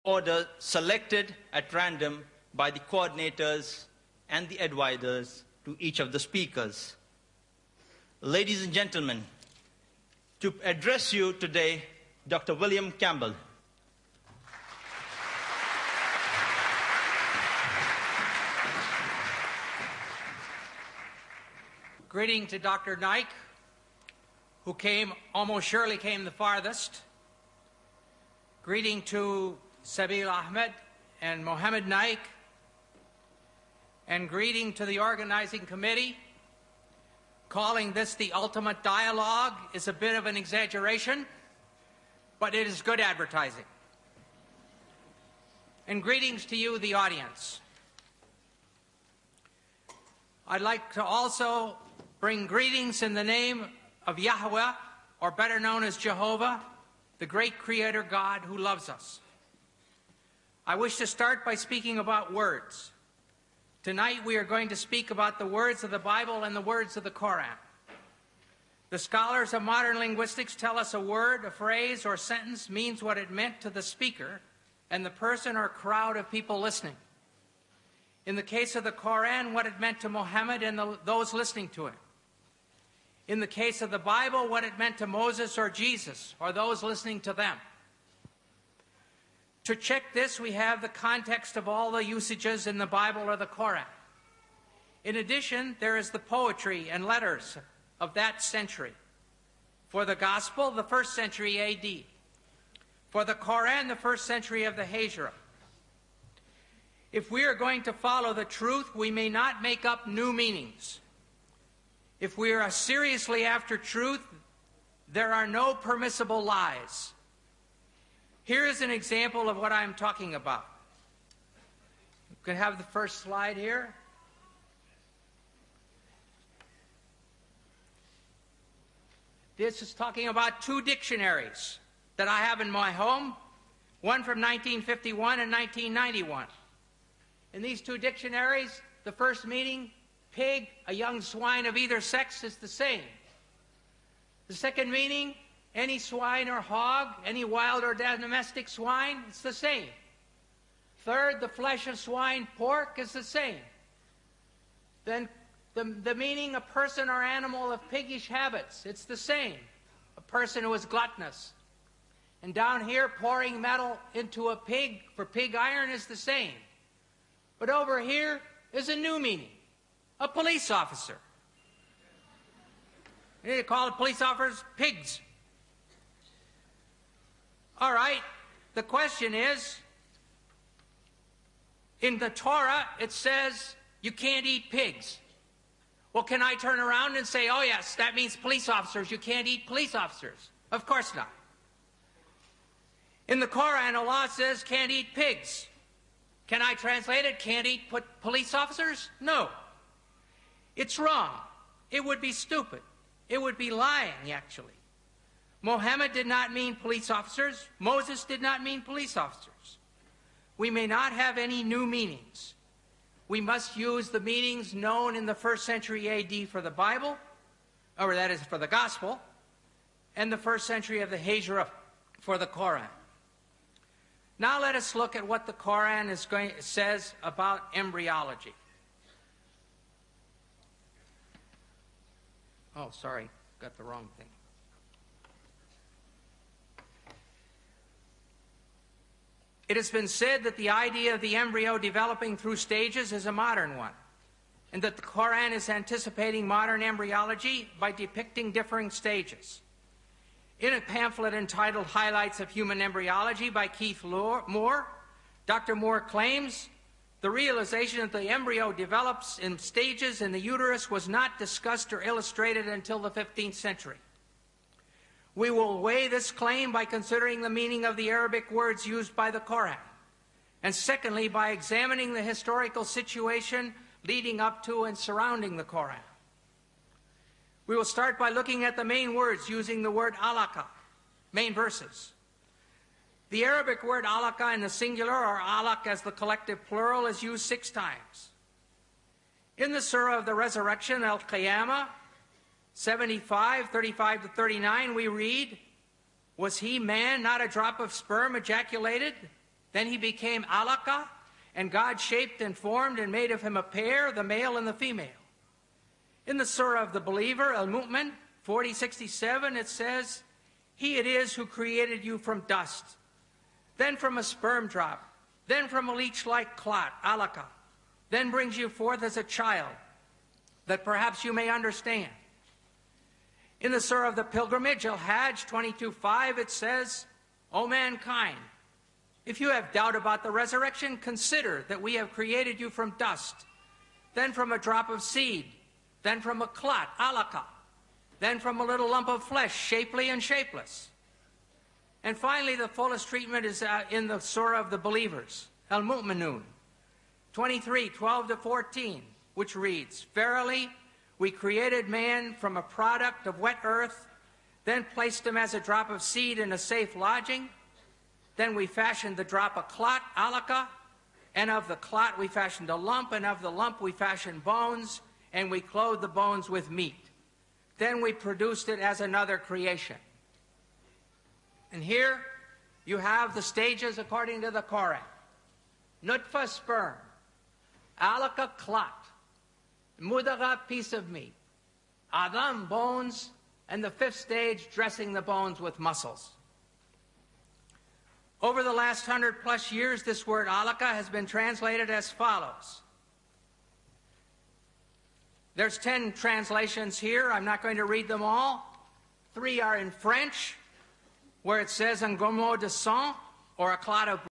order selected at random by the coordinators and the advisors to each of the speakers. Ladies and gentlemen, to address you today, Dr. William Campbell. Greeting to Dr. Naik, who almost surely came the farthest. Greeting to Sabil Ahmed and Mohammed Naik. And greeting to the organizing committee. Calling this the ultimate dialogue is a bit of an exaggeration, but it is good advertising. And greetings to you, the audience. I'd like to also bring greetings in the name of Yahweh, or better known as Jehovah, the great Creator God who loves us. I wish to start by speaking about words. Tonight we are going to speak about the words of the Bible and the words of the Quran. The scholars of modern linguistics tell us a word, a phrase, or sentence means what it meant to the speaker and the person or crowd of people listening. In the case of the Quran, what it meant to Muhammad and those listening to him. In the case of the Bible, what it meant to Moses or Jesus or those listening to them. To check this, we have the context of all the usages in the Bible or the Quran. In addition, there is the poetry and letters of that century. For the Gospel, the 1st century AD. For the Quran, the 1st century of the Hijrah. If we are going to follow the truth, we may not make up new meanings. If we are seriously after truth, there are no permissible lies. Here is an example of what I'm talking about. You can have the first slide here. This is talking about 2 dictionaries that I have in my home, one from 1951 and 1991. In these 2 dictionaries, the first meaning, pig, a young swine of either sex, is the same. The second meaning, any swine or hog, any wild or domestic swine, it's the same. Third, the flesh of swine, pork, is the same. Then the meaning, a person or animal of piggish habits, it's the same. A person who is gluttonous. And down here, pouring metal into a pig for pig iron is the same. But over here is a new meaning. A police officer. We need to call the police officers pigs. All right, the question is, in the Torah it says you can't eat pigs. Well, can I turn around and say, oh yes, that means police officers, you can't eat police officers? Of course not. In the Quran, Allah says can't eat pigs. Can I translate it, can't eat police officers? No. It's wrong. It would be stupid. It would be lying, actually. Muhammad did not mean police officers. Moses did not mean police officers. We may not have any new meanings. We must use the meanings known in the 1st century AD for the Bible, or that is for the Gospel, and the 1st century of the Hijrah for the Quran. Now let us look at what the Quran says about embryology. Oh, sorry, got the wrong thing. It has been said that the idea of the embryo developing through stages is a modern one, and that the Quran is anticipating modern embryology by depicting differing stages. In a pamphlet entitled Highlights of Human Embryology by Keith Moore, Dr. Moore claims the realization that the embryo develops in stages in the uterus was not discussed or illustrated until the 15th century. We will weigh this claim by considering the meaning of the Arabic words used by the Quran, and secondly, by examining the historical situation leading up to and surrounding the Quran. We will start by looking at the main words using the word alaka, main verses. The Arabic word alaka in the singular, or alaq as the collective plural, is used 6 times. In the Surah of the Resurrection, Al-Qiyamah, 75, 35 to 39, we read, was he man, not a drop of sperm ejaculated? Then he became alaka, and God shaped and formed and made of him a pair, the male and the female. In the Surah of the Believer, Al-Mu'min, 40:67, it says, "He it is who created you from dust, then from a sperm drop, then from a leech-like clot, alaka, then brings you forth as a child, that perhaps you may understand." In the Surah of the Pilgrimage, Al-Hajj 22:5, it says, "O mankind, if you have doubt about the resurrection, consider that we have created you from dust, then from a drop of seed, then from a clot, alaka, then from a little lump of flesh, shapely and shapeless." And finally, the fullest treatment is in the Surah of the Believers, Al-Mu'minun, 23:12-14, which reads, "Verily, we created man from a product of wet earth, then placed him as a drop of seed in a safe lodging. Then we fashioned the drop a clot, alaka, and of the clot we fashioned a lump, and of the lump we fashioned bones, and we clothed the bones with meat. Then we produced it as another creation." And here you have the stages according to the Quran. Nutfa, sperm; alaka, clot; mudagha, piece of meat; adam, bones; and the fifth stage, dressing the bones with muscles. Over the last 100+ years, this word alaka has been translated as follows. There's 10 translations here. I'm not going to read them all. 3 are in French, where it says un gomo de sang, or a clot of